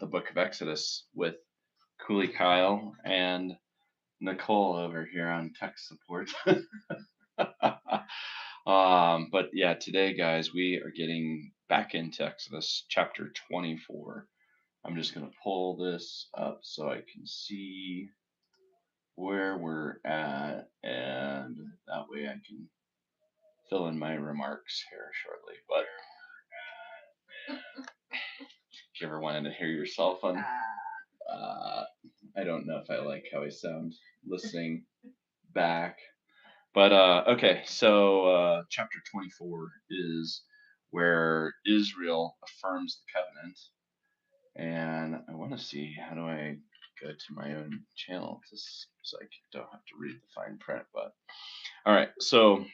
the book of Exodus with Koulie Kyle and Nicole over here on tech support. But yeah, today, guys, we are getting back into Exodus chapter 24. I'm just going to pull this up so I can see where we're at, and that way I can fill in my remarks here shortly. But if you ever wanted to hear yourself on, I don't know if I like how I sound listening back. But okay, so chapter 24 is where Israel affirms the covenant. And I want to see, how do I go to my own channel so I don't have to read the fine print. But all right, so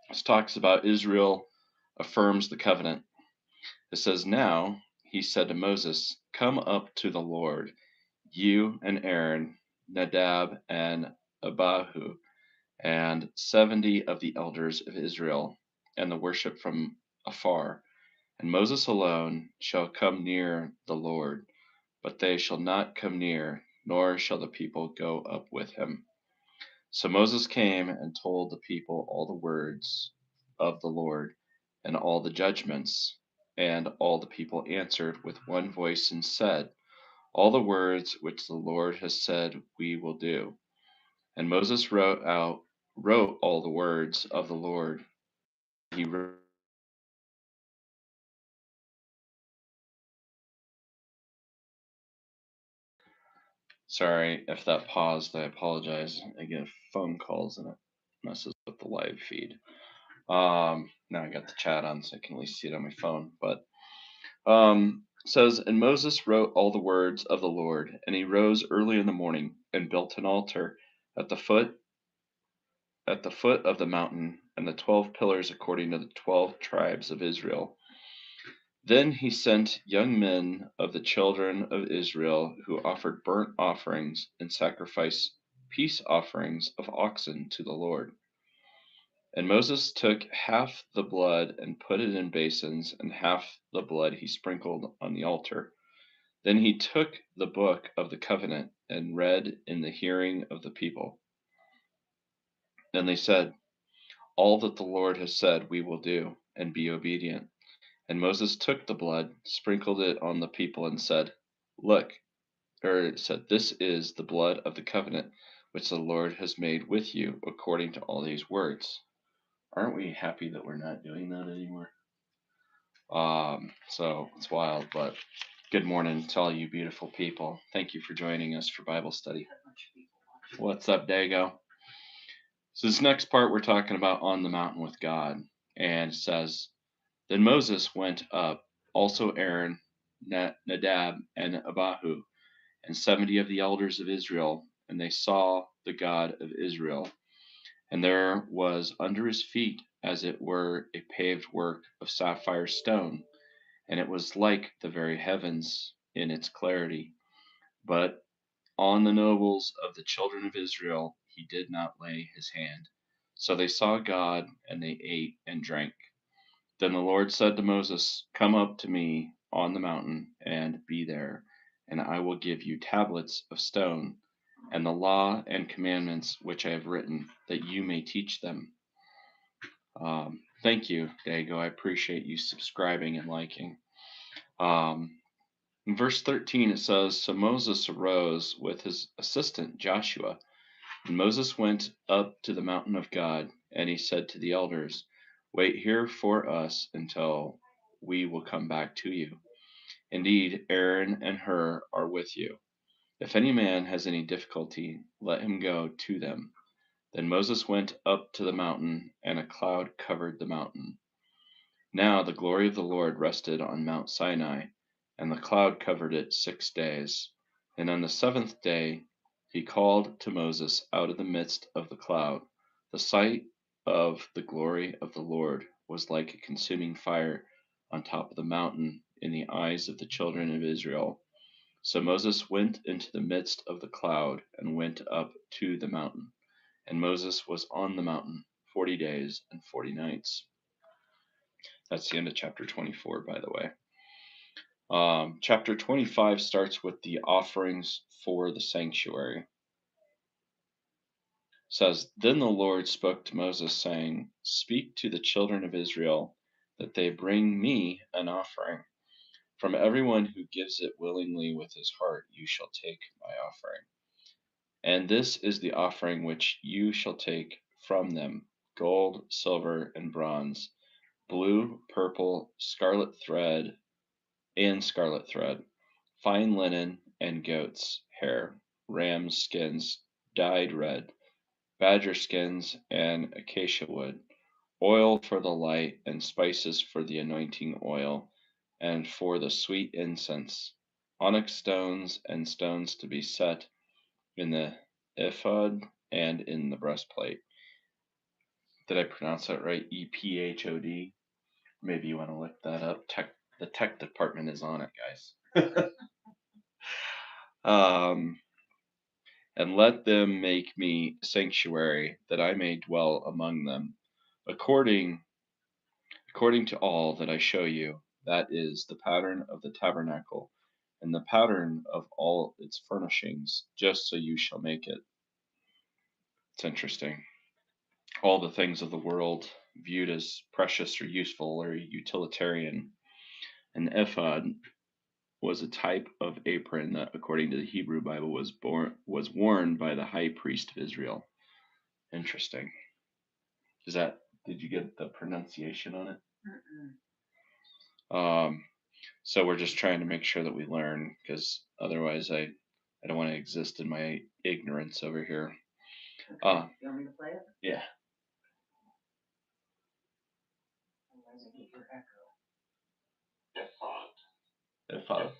this talks about Israel affirms the covenant. It says, "Now he said to Moses, 'Come up to the Lord, you and Aaron, Nadab and Abihu, and 70 of the elders of Israel, and the worship from afar. And Moses alone shall come near the Lord, but they shall not come near, nor shall the people go up with him.' So Moses came and told the people all the words of the Lord and all the judgments. And all the people answered with one voice and said, 'All the words which the Lord has said we will do.' And Moses wrote all the words of the Lord. He wrote, sorry if that paused, I apologize. I get phone calls and it messes with the live feed. Now I got the chat on so I can at least see it on my phone. But says, and Moses wrote all the words of the Lord, and he rose early in the morning and built an altar at the foot of the mountain, and the 12 pillars according to the 12 tribes of Israel. Then he sent young men of the children of Israel who offered burnt offerings and sacrificed peace offerings of oxen to the Lord. And Moses took half the blood and put it in basins, and half the blood he sprinkled on the altar. Then he took the book of the covenant and read in the hearing of the people. Then they said, 'All that the Lord has said we will do, and be obedient.' And Moses took the blood, sprinkled it on the people, and said, 'Look,' or it said, 'This is the blood of the covenant which the Lord has made with you according to all these words.'" Aren't we happy that we're not doing that anymore? So it's wild, but good morning to all you beautiful people. Thank you for joining us for Bible study. What's up, Dago? So this next part we're talking about on the mountain with God, and it says, "Then Moses went up, also Aaron, Nadab, and Abihu, and 70 of the elders of Israel, and they saw the God of Israel. And there was under his feet, as it were, a paved work of sapphire stone, and it was like the very heavens in its clarity. But on the nobles of the children of Israel he did not lay his hand. So they saw God, and they ate and drank. Then the Lord said to Moses, 'Come up to me on the mountain, and be there, and I will give you tablets of stone, and the law and commandments which I have written, that you may teach them.'" Thank you, Dago. I appreciate you subscribing and liking. In verse 13 it says, "So Moses arose with his assistant Joshua, and Moses went up to the mountain of God, and he said to the elders, 'Wait here for us until we will come back to you. Indeed, Aaron and Hur are with you. If any man has any difficulty, let him go to them.' Then Moses went up to the mountain, and a cloud covered the mountain. Now the glory of the Lord rested on Mount Sinai, and the cloud covered it 6 days. And on the seventh day he called to Moses out of the midst of the cloud. The sight of the glory of the Lord was like a consuming fire on top of the mountain in the eyes of the children of Israel. So Moses went into the midst of the cloud and went up to the mountain. And Moses was on the mountain 40 days and 40 nights. That's the end of chapter 24, by the way. Chapter 25 starts with the offerings for the sanctuary. It says, Then the Lord spoke to Moses, saying, Speak to the children of Israel, that they bring me an offering. From everyone who gives it willingly with his heart, you shall take my offering. And this is the offering which you shall take from them: gold, silver, and bronze, blue, purple, scarlet thread, fine linen, and goats' hair, rams' skins dyed red, badger skins, and acacia wood, oil for the light, and spices for the anointing oil, and for the sweet incense, onyx stones, and stones to be set in the ephod and in the breastplate. Did I pronounce that right? EPHOD? Maybe you want to look that up. The tech department is on it, guys. um, and let them make me a sanctuary that I may dwell among them, according according to all that I show you. That is the pattern of the tabernacle, and the pattern of all its furnishings, just so you shall make it. It's interesting. All the things of the world viewed as precious or useful or utilitarian. An ephod was a type of apron that, according to the Hebrew Bible, was worn by the high priest of Israel. Interesting. Is that did you get the pronunciation on it? Um, so we're just trying to make sure that we learn, because otherwise I don't want to exist in my ignorance over here. You want me to play it? Yeah. Ephod.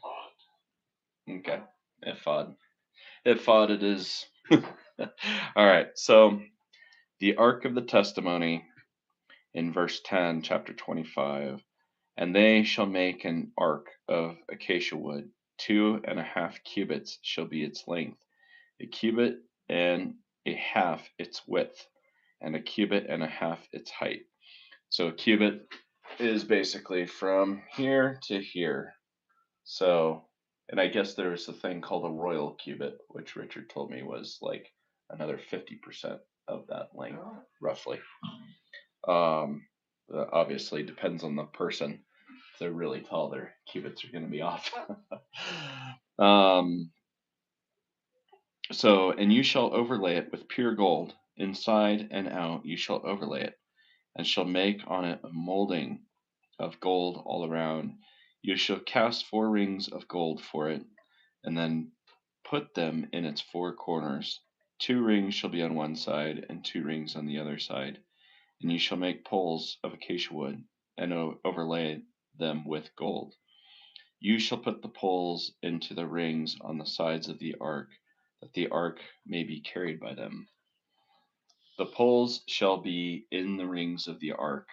Okay. Ephod. Ephod it is. All right. So the Ark of the Testimony in verse 10, chapter 25. And they shall make an ark of acacia wood. 2.5 cubits shall be its length, a cubit and a half its width, and a cubit and a half its height. So a cubit is basically from here to here. So, and I guess there was a thing called a royal cubit, which Richard told me was like another 50% of that length, roughly. Obviously depends on the person. If they're really tall, their cubits are going to be off. And you shall overlay it with pure gold, inside and out you shall overlay it, and shall make on it a molding of gold all around. You shall cast 4 rings of gold for it, and then put them in its 4 corners. 2 rings shall be on one side, and 2 rings on the other side. And you shall make poles of acacia wood, and overlay them with gold. You shall put the poles into the rings on the sides of the ark, that the ark may be carried by them. The poles shall be in the rings of the ark.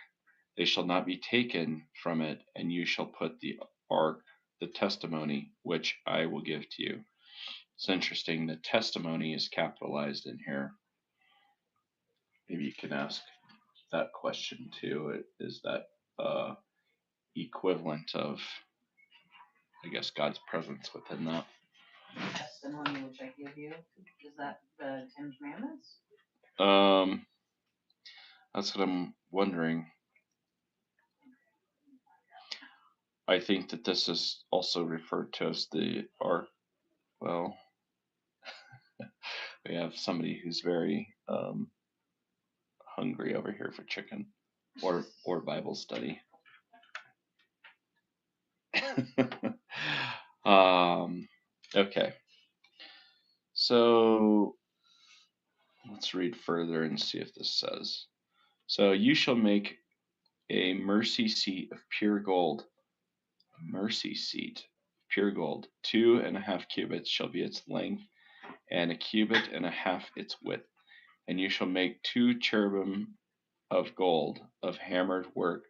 They shall not be taken from it, and you shall put the ark, the testimony, which I will give to you. It's interesting, the testimony is capitalized in here. Maybe you can ask that question too. Is that equivalent of, I guess, God's presence within that? Testimony which I give you, is that the 10 Commandments? That's what I'm wondering. I think that this is also referred to as the ark. Well, we have somebody who's very hungry over here for chicken or Bible study. Okay. So let's read further and see if this says. So you shall make a mercy seat of pure gold. Mercy seat, pure gold. 2.5 cubits shall be its length, and a cubit and a half its width. And you shall make 2 cherubim of gold, of hammered work.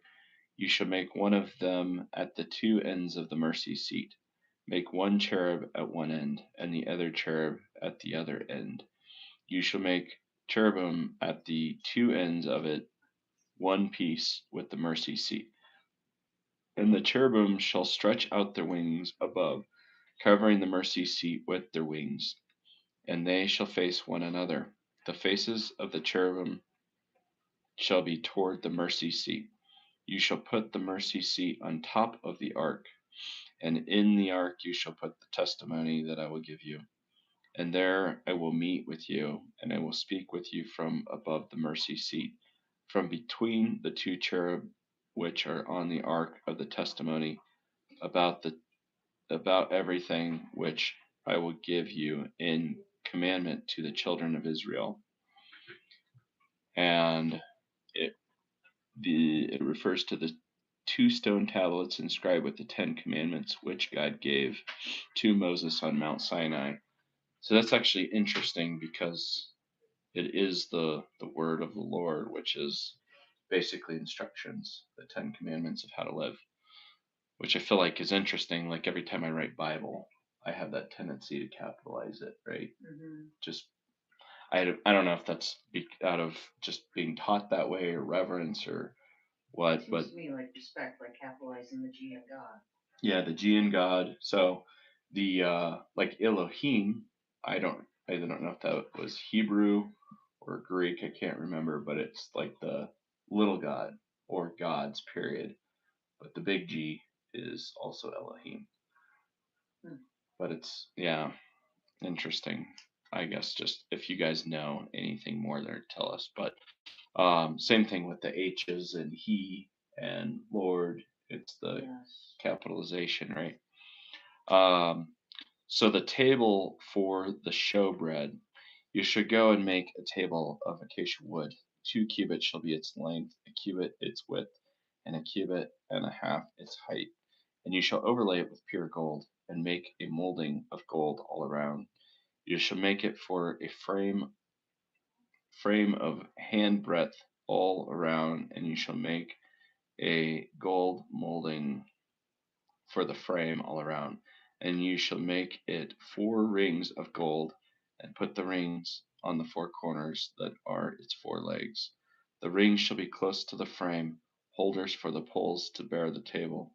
You shall make one of them at the 2 ends of the mercy seat. Make 1 cherub at one end, and the other cherub at the other end. You shall make cherubim at the 2 ends of it, one piece with the mercy seat. And the cherubim shall stretch out their wings above, covering the mercy seat with their wings, and they shall face one another. The faces of the cherubim shall be toward the mercy seat. You shall put the mercy seat on top of the ark, and in the ark you shall put the testimony that I will give you. And there I will meet with you, and I will speak with you from above the mercy seat, from between the two cherub which are on the ark of the testimony, about the about everything which I will give you in commandment to the children of Israel. And it it refers to the two stone tablets inscribed with the 10 Commandments which God gave to Moses on Mount Sinai. So that's actually interesting because it is the word of the Lord, which is basically instructions, the 10 Commandments of how to live, which I feel like is interesting. Like every time I write Bible, I have that tendency to capitalize it, right? Just I don't know if that's out of just being taught that way or reverence or what, but Seems to me like respect, like capitalizing the G in God. yeah, the G in God. So the like Elohim, I don't know if that was Hebrew or Greek, I can't remember, but it's like the little God or gods, period. But the big G is also Elohim. Hmm. But it's yeah, interesting. I guess just if you guys know anything more there, tell us. But same thing with the H's and he and Lord. It's the Yes. capitalization, right? Um, so the table for the showbread, you should go and make a table of acacia wood. 2 cubits shall be its length, a cubit its width, and a cubit and a half its height. And you shall overlay it with pure gold, and make a molding of gold all around. You shall make it for a frame of hand breadth all around, and you shall make a gold molding for the frame all around. And you shall make it 4 rings of gold, and put the rings on the 4 corners that are its 4 legs. The rings shall be close to the frame, holders for the poles to bear the table.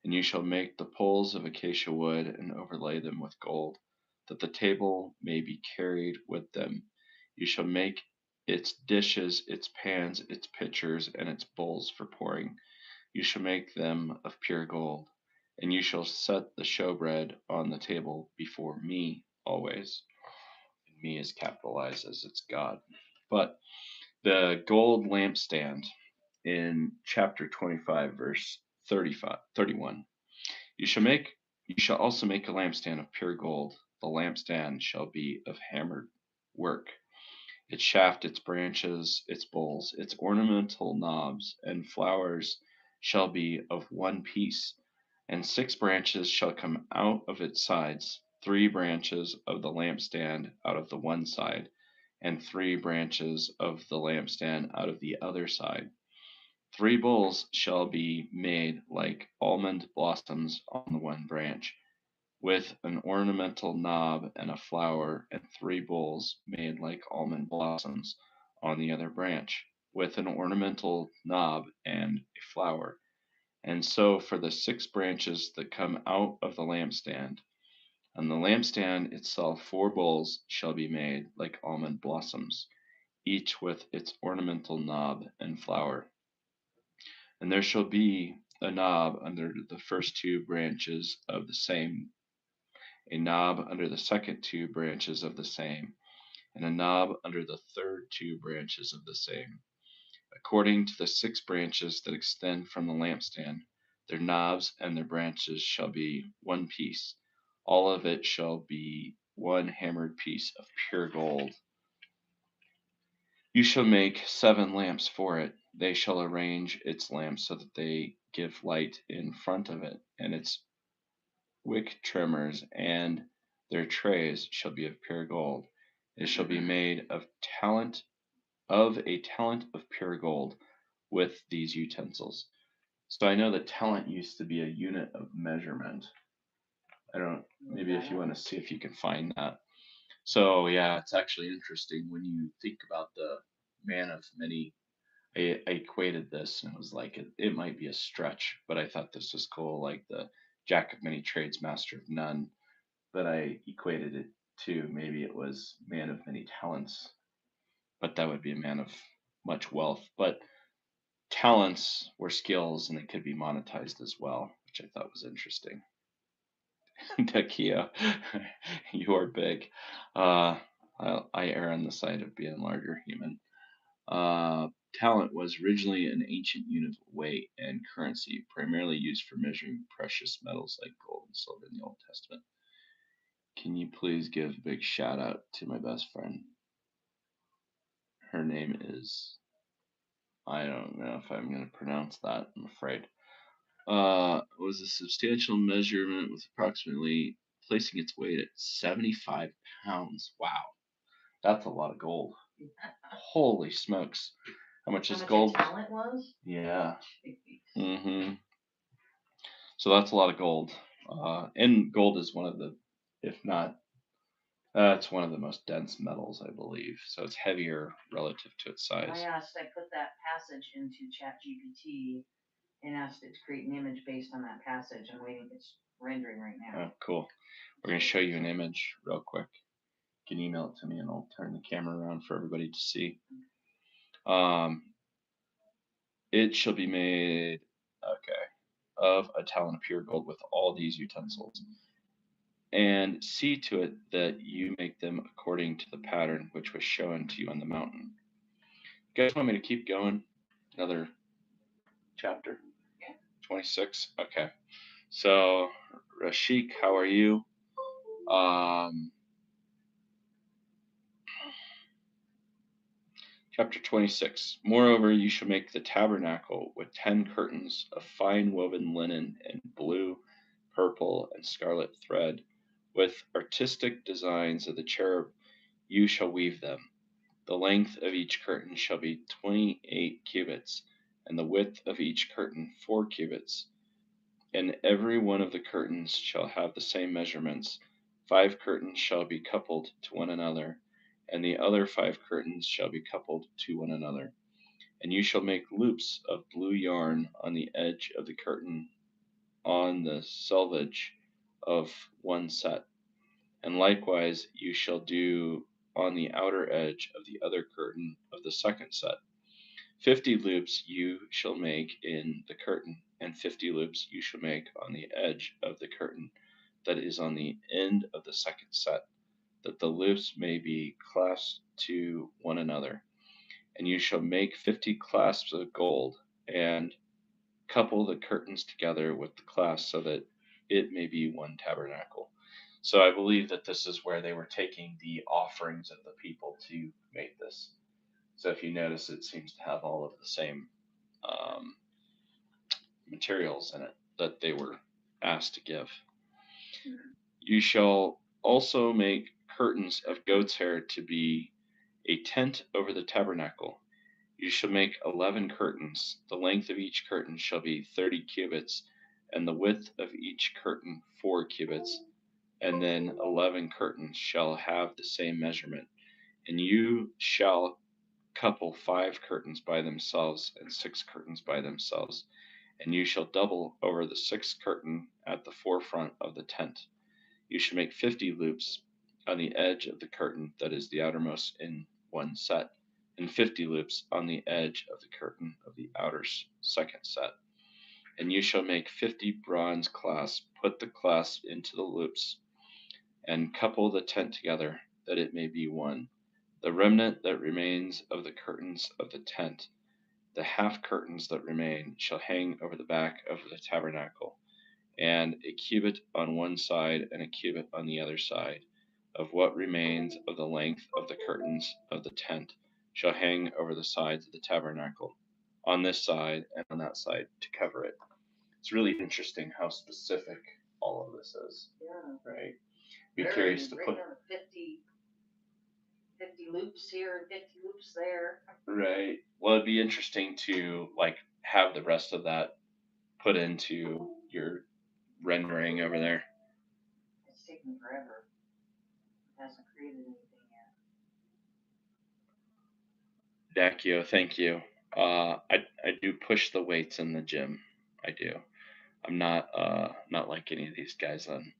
And you shall make the poles of acacia wood, and overlay them with gold, that the table may be carried with them. You shall make its dishes, its pans, its pitchers, and its bowls for pouring. You shall make them of pure gold. And you shall set the showbread on the table before me always. And me is capitalized as it's God. But the gold lampstand in chapter 25, verse 31. You shall make you shall also make a lampstand of pure gold. The lampstand shall be of hammered work. Its shaft, its branches, its bowls, its ornamental knobs and flowers shall be of one piece, and 6 branches shall come out of its sides, 3 branches of the lampstand out of the one side, and 3 branches of the lampstand out of the other side. 3 bowls shall be made like almond blossoms on the one branch, with an ornamental knob and a flower, and 3 bowls made like almond blossoms on the other branch, with an ornamental knob and a flower. And so for the 6 branches that come out of the lampstand. On the lampstand itself 4 bowls shall be made like almond blossoms, each with its ornamental knob and flower. And there shall be a knob under the first 2 branches of the same, a knob under the second 2 branches of the same, and a knob under the third 2 branches of the same. According to the 6 branches that extend from the lampstand, their knobs and their branches shall be one piece. All of it shall be one hammered piece of pure gold. You shall make 7 lamps for it. They shall arrange its lamps so that they give light in front of it, and its wick trimmers and their trays shall be of pure gold. It shall be made of a talent of pure gold with these utensils. So I know the talent used to be a unit of measurement. I don't, maybe if you want to see if you can find that. So yeah, it's actually interesting when you think about the man of many I equated this and it was like it might be a stretch, but I thought this was cool, like the Jack of many trades, master of none. But I equated it to maybe it was man of many talents, but that would be a man of much wealth. But talents were skills and they could be monetized as well, which I thought was interesting. Takia, you are big. I err on the side of being larger human. Uh, Talent was originally an ancient unit of weight and currency, primarily used for measuring precious metals like gold and silver in the Old Testament. Can you please give a big shout out to my best friend? Her name is, I don't know if I'm going to pronounce that, I'm afraid. Was a substantial measurement with approximately placing its weight at 75 pounds. Wow, that's a lot of gold. Holy smokes. How much How is much gold? a talent was? Yeah. Mm-hmm. So that's a lot of gold. And gold is one of the, if not, it's one of the most dense metals, I believe. So it's heavier relative to its I size. put that passage into ChatGPT and asked it to create an image based on that passage. I'm waiting, it's rendering right now. Oh, cool. We're going to show you an image real quick. You can email it to me and I'll turn the camera around for everybody to see. Um, it shall be made, okay, of a talent of pure gold with all these utensils. And see to it that you make them according to the pattern which was shown to you on the mountain. You guys want me to keep going? Another chapter? Yeah. 26? Okay. So, Rashik, how are you? Chapter 26. Moreover, you shall make the tabernacle with 10 curtains of fine woven linen and blue, purple, and scarlet thread. With artistic designs of the cherub, you shall weave them. The length of each curtain shall be 28 cubits, and the width of each curtain 4 cubits. And every one of the curtains shall have the same measurements. 5 curtains shall be coupled to one another, and the other 5 curtains shall be coupled to one another. And you shall make loops of blue yarn on the edge of the curtain on the selvage of one set. And likewise you shall do on the outer edge of the other curtain of the second set. 50 loops you shall make in the curtain, and 50 loops you shall make on the edge of the curtain that is on the end of the second set, that the loops may be clasped to one another. And you shall make 50 clasps of gold, and couple the curtains together with the clasps so that it may be one tabernacle. So I believe that this is where they were taking the offerings of the people to make this. So if you notice, it seems to have all of the same um, materials in it that they were asked to give. You shall also make curtains of goat's hair to be a tent over the tabernacle. You shall make 11 curtains. The length of each curtain shall be 30 cubits, and the width of each curtain 4 cubits. And then 11 curtains shall have the same measurement. And you shall couple 5 curtains by themselves and 6 curtains by themselves. And you shall double over the 6th curtain at the forefront of the tent. You shall make 50 loops on the edge of the curtain that is the outermost in one set, and 50 loops on the edge of the curtain of the outer second set. And you shall make 50 bronze clasps, put the clasps into the loops, and couple the tent together, that it may be one. The remnant that remains of the curtains of the tent, the half curtains that remain, shall hang over the back of the tabernacle, and a cubit on one side and a cubit on the other side of what remains of the length of the curtains of the tent shall hang over the sides of the tabernacle, on this side and on that side, to cover it. It's really interesting how specific all of this is. Yeah. Right? Be curious to put 50 loops here and 50 loops there. Right. Well, it'd be interesting to like have the rest of that put into your rendering over there. It's taking forever. It hasn't created anything yet. Dakio, thank you. I do push the weights in the gym. I do. I'm not like any of these guys on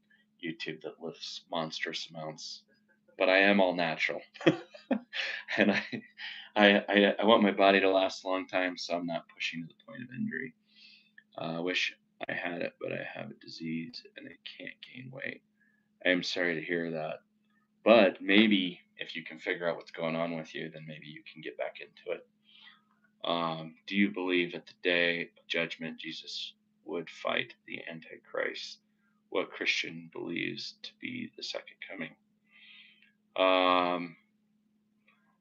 YouTube that lifts monstrous amounts, but I am all natural, and I want my body to last a long time, so I'm not pushing to the point of injury. I wish I had it, but I have a disease and I can't gain weight. I am sorry to hear that, but maybe if you can figure out what's going on with you, then maybe you can get back into it. Do you believe at the day of judgment Jesus would fight the Antichrist? What Christian believes to be the second coming? Um,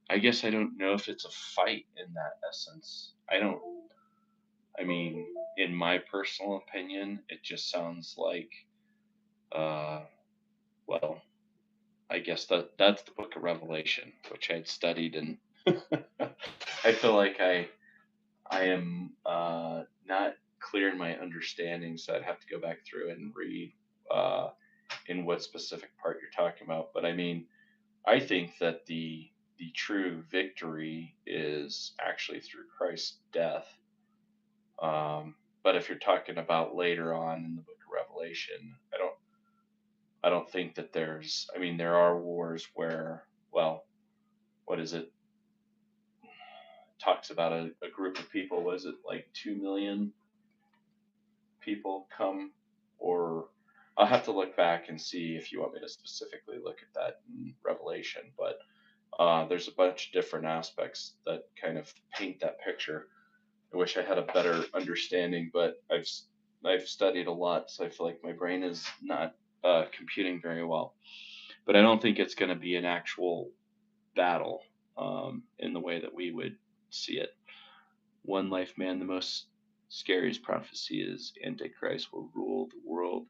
I guess I don't know if it's a fight in that essence. I don't. I mean, in my personal opinion, it just sounds like, uh, well, I guess that's the Book of Revelation, which I'd studied, and I feel like I am not clear in my understanding, so I'd have to go back through and read uh, in what specific part you're talking about. But I mean, I think that the true victory is actually through Christ's death. But if you're talking about later on in the Book of Revelation, I don't think that there's. I mean, there are wars where, well, what is it? Talks about a group of people. Was it like 2 million people come, or I'll have to look back and see if you want me to specifically look at that in Revelation. But there's a bunch of different aspects that kind of paint that picture. I wish I had a better understanding, but I've studied a lot, so I feel like my brain is not computing very well. But I don't think it's going to be an actual battle in the way that we would see it. One life man, the most scariest prophecy is Antichrist will rule the world.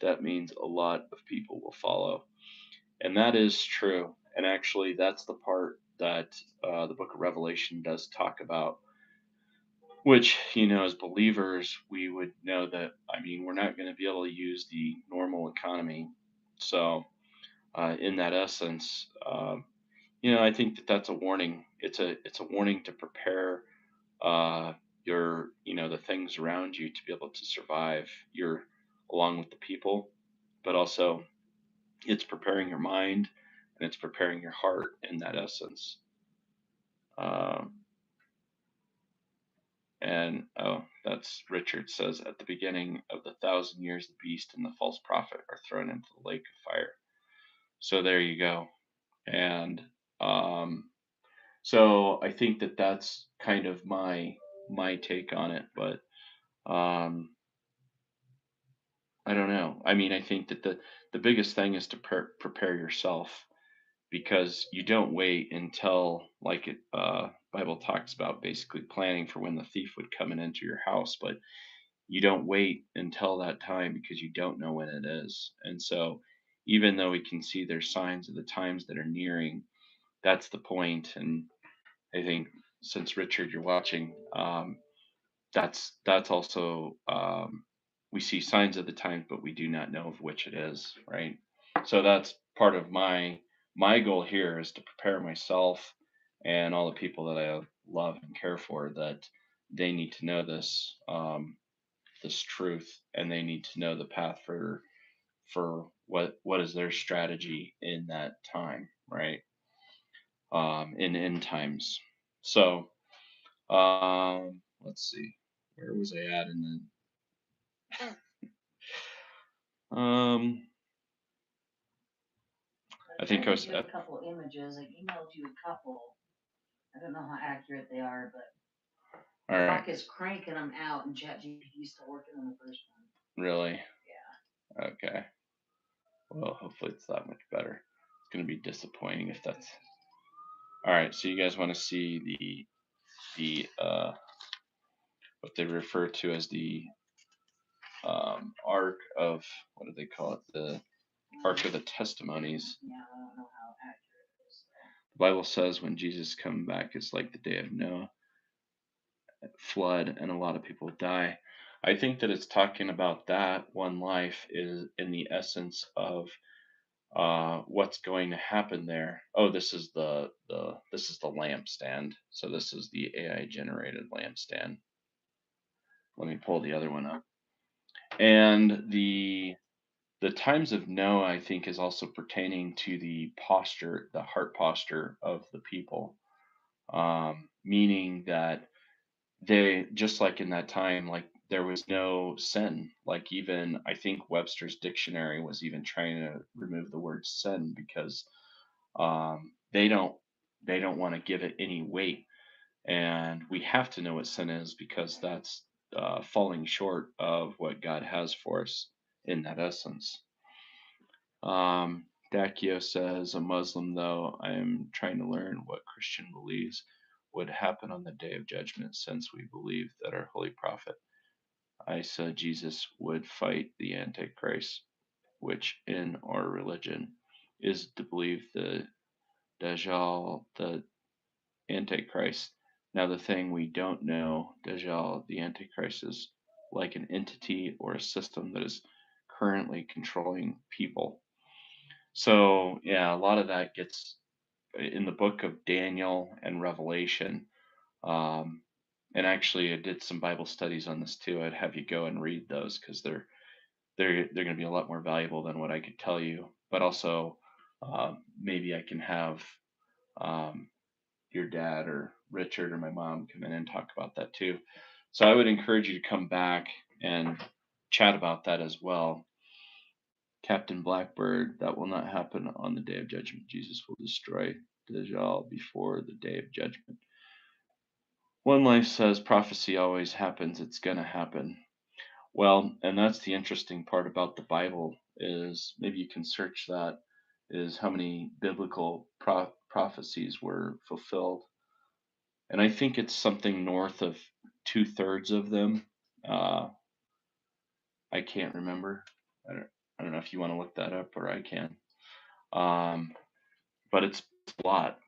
That means a lot of people will follow. And that is true. And actually, that's the part that the book of Revelation does talk about, which, as believers, we would know that, I mean, we're not going to be able to use the normal economy. So, in that essence, I think that that's a warning. It's a warning to prepare uh, the things around you to be able to survive your along with the people, but also it's preparing your mind and it's preparing your heart in that essence. Um, and oh, that's Richard says at the beginning of the 1,000 years, the beast and the false prophet are thrown into the lake of fire. So there you go. And um, so I think that that's kind of my take on it. But um, I don't know. I mean, I think that the biggest thing is to prepare yourself, because you don't wait until, like it Bible talks about, basically planning for when the thief would come and enter your house, but you don't wait until that time because you don't know when it is. And so, even though we can see there's signs of the times that are nearing, that's the point. And I think, since Richard, you're watching, that's also, we see signs of the times, but we do not know of which it is, right? So that's part of my goal here, is to prepare myself and all the people that I love and care for, that they need to know this truth, and they need to know the path for what is their strategy in that time, right? In end times. So let's see, where was I at in the I I think I sent was you a at, couple images. I emailed you a couple. I don't know how accurate they are, but all right, Doc is cranking them out, and ChatGPT is still working on the first one. really, Yeah. okay. Well, hopefully it's that much better. It's gonna be disappointing if that's all right. So you guys want to see the what they refer to as the ark of, what do they call it? The ark of the testimonies. Yeah, I don't know how accurate it is. The Bible says when Jesus comes back, it's like the day of Noah, flood, and a lot of people die. I think that it's talking about that one life is in the essence of what's going to happen there. Oh, this is the lampstand. So this is the AI generated lampstand. Let me pull the other one up. And the times of no, I think, is also pertaining to the posture, the heart posture of the people, meaning that they, just like in that time, like there was no sin. Like even I think Webster's dictionary was even trying to remove the word sin because they don't want to give it any weight, and we have to know what sin is because that's falling short of what God has for us in that essence. Dakio says, a Muslim, though, I am trying to learn what Christian believes would happen on the day of judgment, since we believe that our holy prophet Isa Jesus would fight the Antichrist, which in our religion is to believe the Dajjal, the Antichrist. Now, the thing we don't know, Dajjal, the Antichrist, is like an entity or a system that is currently controlling people. So, yeah, a lot of that gets in the book of Daniel and Revelation. Um, and actually, I did some Bible studies on this too. I'd have you go and read those because they're going to be a lot more valuable than what I could tell you. But also, maybe I can have um, your dad or Richard or my mom come in and talk about that too. So I would encourage you to come back and chat about that as well. Captain Blackbird, that will not happen on the day of judgment. Jesus will destroy Dajjal before the day of judgment. One Life says prophecy always happens, it's going to happen. Well, and that's the interesting part about the Bible is maybe you can search that, is how many biblical prophecies were fulfilled. And I think it's something north of 2/3 of them. Uh, I can't remember. I don't know if you want to look that up or I can. Um, but it's a lot.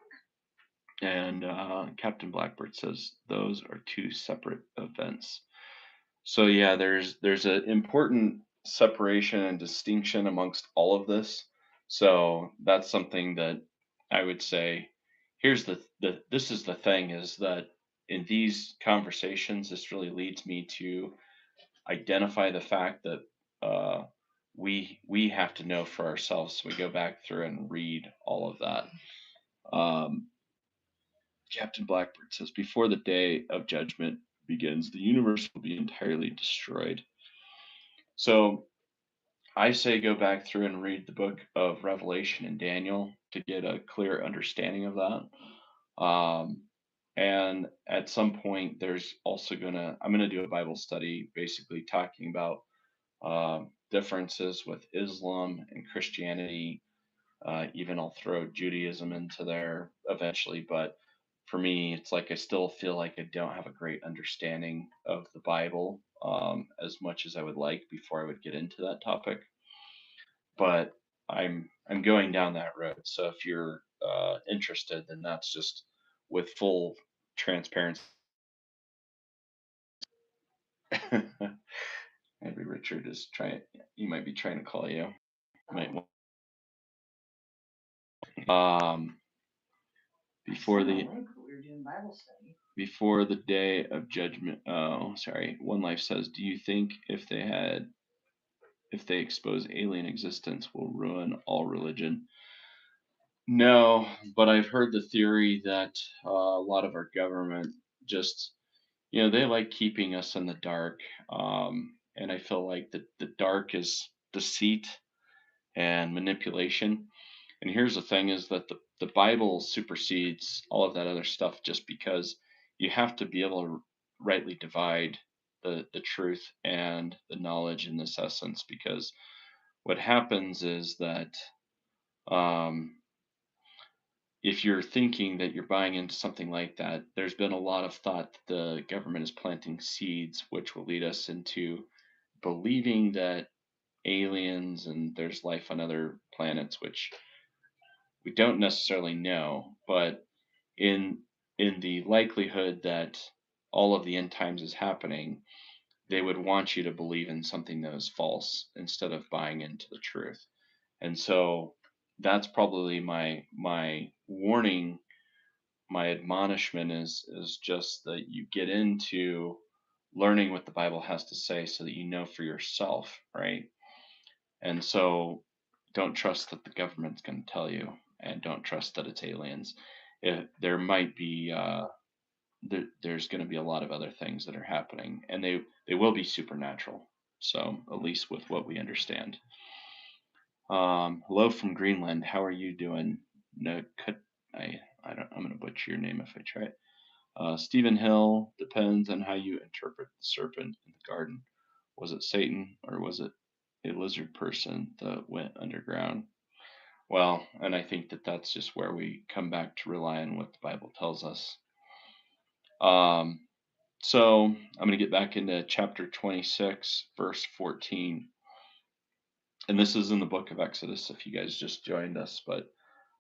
And Captain Blackbird says those are two separate events. So yeah, there's an important separation and distinction amongst all of this. So that's something that I would say. Here's the this is the thing is that in these conversations, this really leads me to identify the fact that uh, we have to know for ourselves. So we go back through and read all of that. Um, Captain Blackbird says, before the day of judgment begins, the universe will be entirely destroyed. So I say go back through and read the book of Revelation and Daniel to get a clear understanding of that. And at some point, there's also I'm gonna do a Bible study, basically talking about differences with Islam and Christianity. Even I'll throw Judaism into there eventually, but for me, it's like I still feel like I don't have a great understanding of the Bible as much as I would like before I would get into that topic. But I'm going down that road. So if you're interested, then that's just with full transparency. Maybe Richard is trying. He might be trying to call you. Might um before the We were doing Bible study. before the day of judgment. Oh, sorry. One Life says, do you think if they expose alien existence will ruin all religion? No, but I've heard the theory that a lot of our government just, they like keeping us in the dark. And I feel like the dark is deceit and manipulation. And here's the thing is that the Bible supersedes all of that other stuff just because you have to be able to rightly divide the truth and the knowledge in this essence. Because what happens is that um, if you're thinking that you're buying into something like that, there's been a lot of thought that the government is planting seeds, which will lead us into believing that aliens and there's life on other planets, which we don't necessarily know, but in the likelihood that all of the end times is happening, they would want you to believe in something that is false instead of buying into the truth. And so that's probably my warning, my admonishment is just that you get into learning what the Bible has to say so that you know for yourself, right? And so don't trust that the government's going to tell you, and don't trust that it's aliens. There might be there's going to be a lot of other things that are happening, and they will be supernatural. So at least with what we understand. Hello from Greenland. How are you doing? No, I don't. I'm going to butcher your name if I try it. Stephen Hill, depends on how you interpret the serpent in the garden. Was it Satan or was it a lizard person that went underground? Well, and I think that that's just where we come back to rely on what the Bible tells us. Um, so I'm going to get back into chapter 26, verse 14. And this is in the book of Exodus if you guys just joined us. But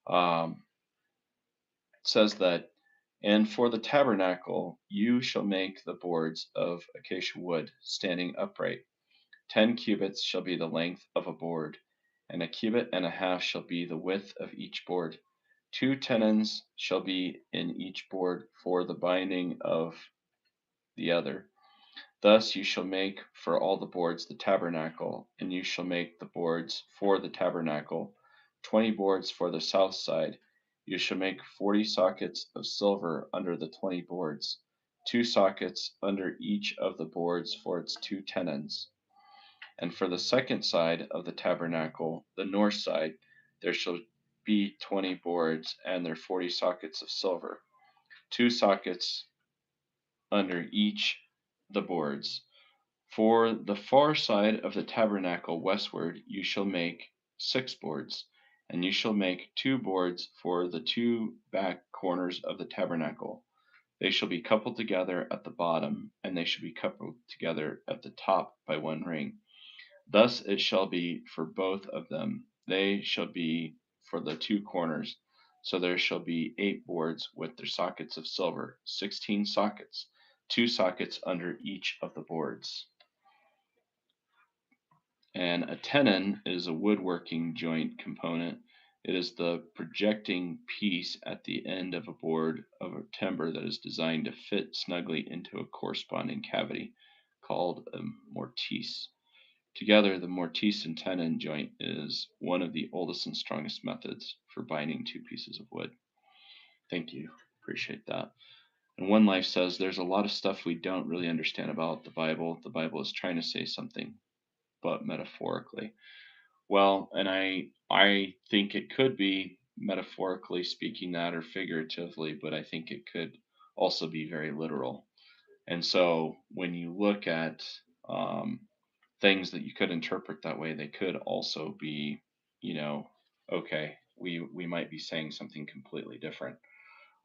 it says that, and for the tabernacle you shall make the boards of acacia wood, standing upright. 10 cubits shall be the length of a board, and a cubit and a half shall be the width of each board. Two tenons shall be in each board for the binding of the other. Thus you shall make for all the boards the tabernacle, and you shall make the boards for the tabernacle, 20 boards for the south side. You shall make 40 sockets of silver under the 20 boards, 2 sockets under each of the boards for its 2 tenons. And for the second side of the tabernacle, the north side, there shall be 20 boards, and their 40 sockets of silver, 2 sockets under each the boards. For the far side of the tabernacle westward you shall make 6 boards, and you shall make 2 boards for the 2 back corners of the tabernacle. They shall be coupled together at the bottom, and they shall be coupled together at the top by one ring. Thus it shall be for both of them. They shall be for the 2 corners. So there shall be 8 boards with their sockets of silver, 16 sockets, 2 sockets under each of the boards. And a tenon is a woodworking joint component. It is the projecting piece at the end of a board of timber that is designed to fit snugly into a corresponding cavity, called a mortise. Together, the mortise and tenon joint is one of the oldest and strongest methods for binding 2 pieces of wood. Thank you. Appreciate that. And One Life says there's a lot of stuff we don't really understand about the Bible. The Bible is trying to say something, but metaphorically. Well, and I think it could be metaphorically speaking that or figuratively, but I think it could also be very literal. And so when you look at um, things that you could interpret that way, they could also be, you know, okay, we might be saying something completely different.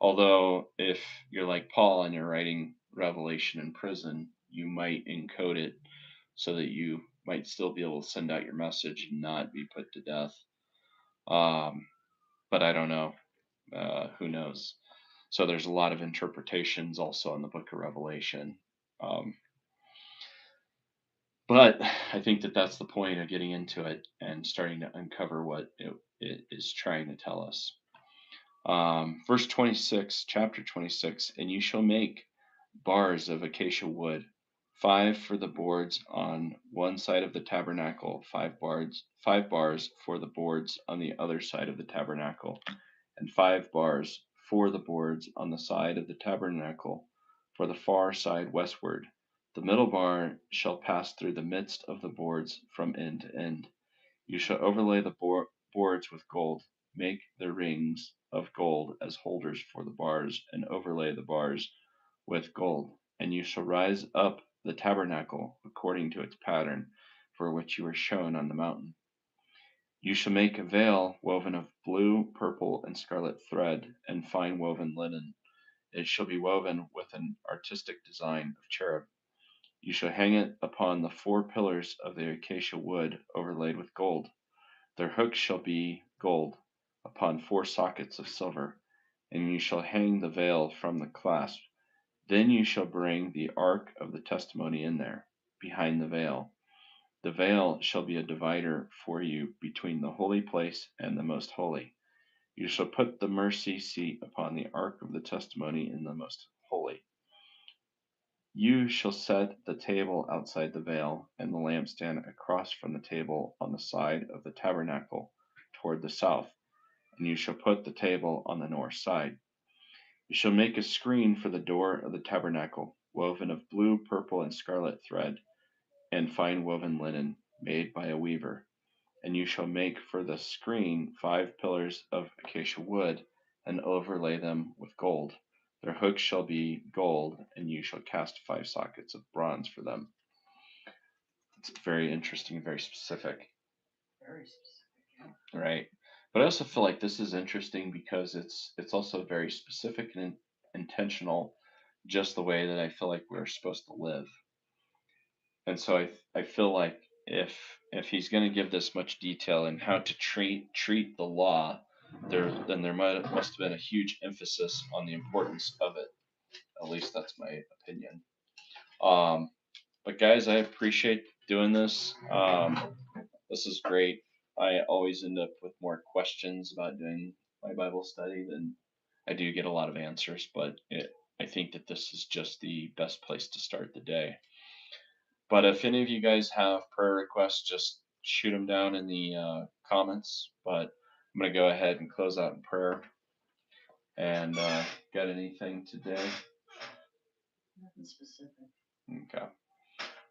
Although if you're like Paul and you're writing Revelation in prison, you might encode it so that you might still be able to send out your message and not be put to death. Um, but I don't know. Who knows? So there's a lot of interpretations also in the book of Revelation. Um, but I think that that's the point of getting into it and starting to uncover what it is trying to tell us. Verse 26, chapter 26, and you shall make bars of acacia wood, 5 for the boards on one side of the tabernacle, 5 bars for the boards on the other side of the tabernacle, and 5 bars for the boards on the side of the tabernacle for the far side westward. The middle bar shall pass through the midst of the boards from end to end. You shall overlay the boards with gold. Make the rings of gold as holders for the bars, and overlay the bars with gold. And you shall rise up the tabernacle according to its pattern, for which you were shown on the mountain. You shall make a veil woven of blue, purple, and scarlet thread, and fine woven linen. It shall be woven with an artistic design of cherub. You shall hang it upon the 4 pillars of the acacia wood overlaid with gold. Their hooks shall be gold, upon 4 sockets of silver, and you shall hang the veil from the clasp. Then you shall bring the ark of the testimony in there, behind the veil. The veil shall be a divider for you between the holy place and the most holy. You shall put the mercy seat upon the ark of the testimony in the most holy. You shall set the table outside the veil, and the lampstand across from the table on the side of the tabernacle toward the south, and you shall put the table on the north side. You shall make a screen for the door of the tabernacle, woven of blue, purple, and scarlet thread, and fine woven linen, made by a weaver. And you shall make for the screen 5 pillars of acacia wood, and overlay them with gold. Their hooks shall be gold, and you shall cast 5 sockets of bronze for them. It's very interesting and very specific. Very specific. Yeah. Right. But I also feel like this is interesting because it's also very specific and intentional, just the way that I feel like we're supposed to live. And so I feel like if he's going to give this much detail in how to treat the law, there must have been a huge emphasis on the importance of it. At least that's my opinion. Um, but guys, I appreciate doing this. This is great. I always end up with more questions about doing my Bible study than I do get a lot of answers, but I think that this is just the best place to start the day. But if any of you guys have prayer requests, just shoot them down in the comments. But I'm going to go ahead and close out in prayer. And got anything today? Nothing specific. Okay.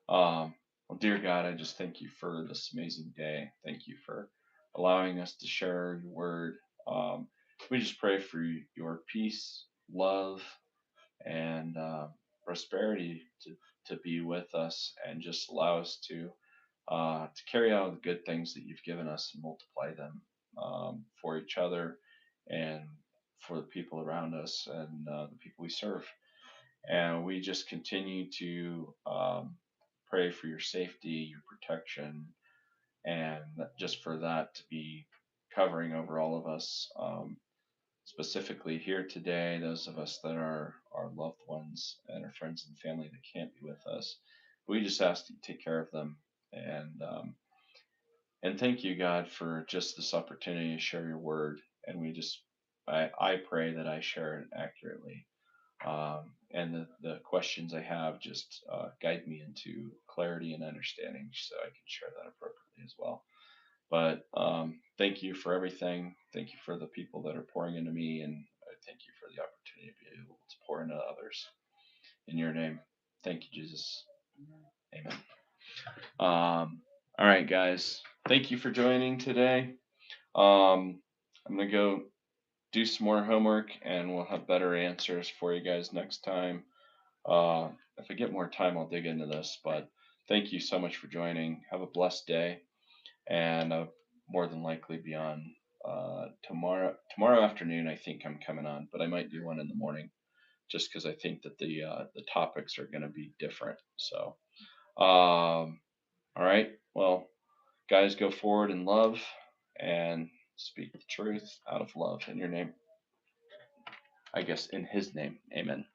Well, dear God, I just thank you for this amazing day. Thank you for allowing us to share your word. Um, we just pray for your peace, love, and prosperity to be with us and just allow us to carry out the good things that you've given us and multiply them for each other and for the people around us and the people we serve. And we just continue to pray for your safety, your protection, and just for that to be covering over all of us. Specifically here today, those of us that are our loved ones and our friends and family that can't be with us, we just ask that you take care of them and thank you, God, for just this opportunity to share your word. And I pray that I share it accurately. And the questions I have just guide me into clarity and understanding so I can share that appropriately as well. But thank you for everything. Thank you for the people that are pouring into me. And I thank you for the opportunity to be able to pour into others. In your name. Thank you, Jesus. Amen. All right, guys. Thank you for joining today. I'm going to go do some more homework and we'll have better answers for you guys next time. If I get more time, I'll dig into this. But thank you so much for joining. Have a blessed day, and more than likely be on tomorrow. Tomorrow afternoon, I think I'm coming on, but I might do one in the morning, just because I think that the topics are going to be different. So, all right. Well, guys, go forward in love and speak the truth out of love in your name. I guess in His name. Amen.